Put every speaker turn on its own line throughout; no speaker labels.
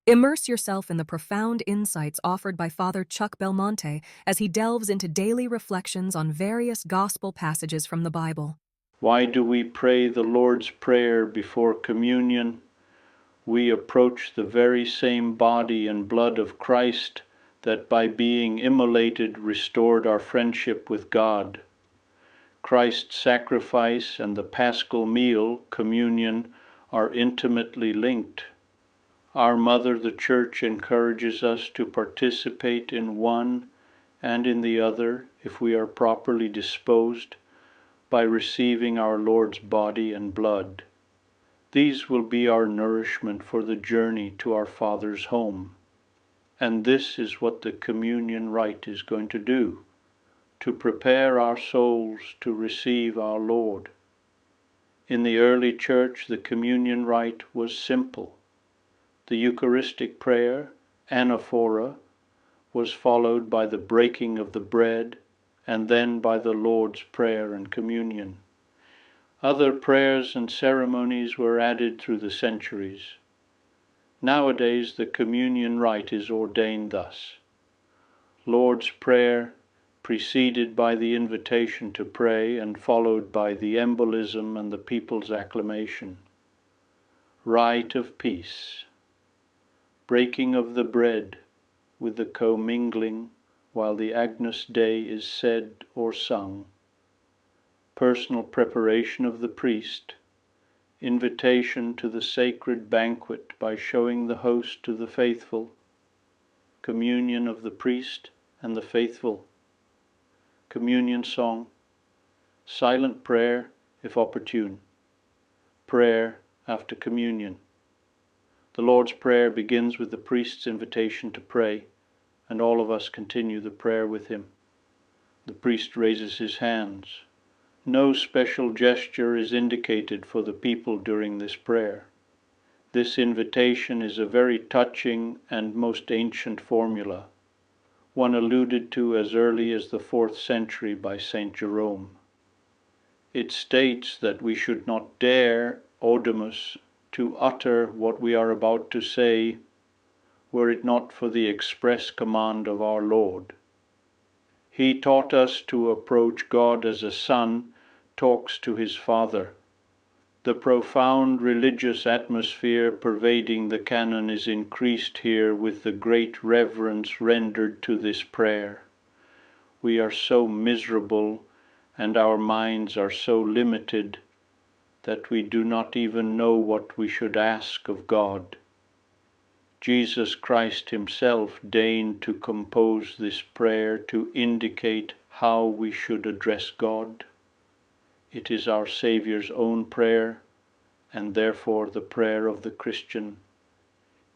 Immerse yourself in the profound insights offered by Father Chuck Belmonte as he delves into daily reflections on various gospel passages from the Bible.
Why do we pray the Lord's Prayer before communion? We approach the very same body and blood of Christ that by being immolated restored our friendship with God. Christ's sacrifice and the paschal meal, communion, are intimately linked. Our Mother, the Church, encourages us to participate in one and in the other, if we are properly disposed, by receiving our Lord's body and blood. These will be our nourishment for the journey to our Father's home. And this is what the Communion Rite is going to do, to prepare our souls to receive our Lord. In the early Church, the Communion Rite was simple. The Eucharistic Prayer, Anaphora, was followed by the breaking of the bread and then by the Lord's Prayer and Communion. Other prayers and ceremonies were added through the centuries. Nowadays, the Communion Rite is ordained thus: Lord's Prayer, preceded by the invitation to pray and followed by the embolism and the people's acclamation. Rite of Peace. Breaking of the bread with the commingling while the Agnus Dei is said or sung. Personal preparation of the priest. Invitation to the sacred banquet by showing the host to the faithful. Communion of the priest and the faithful. Communion song. Silent prayer, if opportune. Prayer after communion. The Lord's Prayer begins with the priest's invitation to pray, and all of us continue the prayer with him. The priest raises his hands. No special gesture is indicated for the people during this prayer. This invitation is a very touching and most ancient formula, one alluded to as early as the 4th century by St. Jerome. It states that we should not dare, odemus, to utter what we are about to say, were it not for the express command of our Lord. He taught us to approach God as a son talks to his Father. The profound religious atmosphere pervading the canon is increased here with the great reverence rendered to this prayer. We are so miserable and our minds are so limited that we do not even know what we should ask of God. Jesus Christ himself deigned to compose this prayer to indicate how we should address God. It is our Saviour's own prayer, and therefore the prayer of the Christian.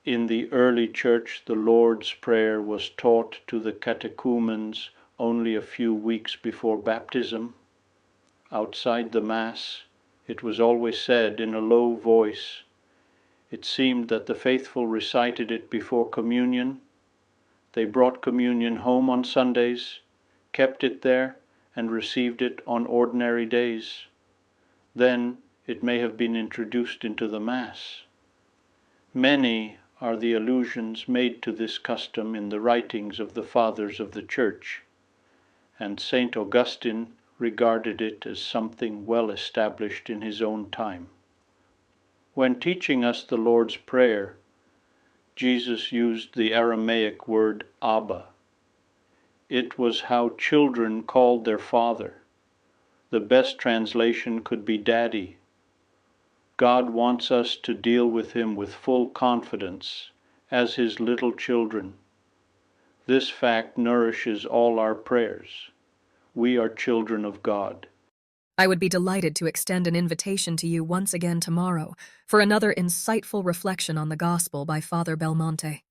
In the early Church, the Lord's Prayer was taught to the catechumens only a few weeks before baptism. Outside the Mass, it was always said in a low voice. It seemed that the faithful recited it before communion. They brought communion home on Sundays, kept it there, and received it on ordinary days. Then it may have been introduced into the Mass. Many are the allusions made to this custom in the writings of the Fathers of the Church, and St. Augustine regarded it as something well established in his own time. When teaching us the Lord's Prayer, Jesus used the Aramaic word Abba. It was how children called their father. The best translation could be Daddy. God wants us to deal with him with full confidence, as his little children. This fact nourishes all our prayers. We are children of God.
I would be delighted to extend an invitation to you once again tomorrow for another insightful reflection on the Gospel by Father Belmonte.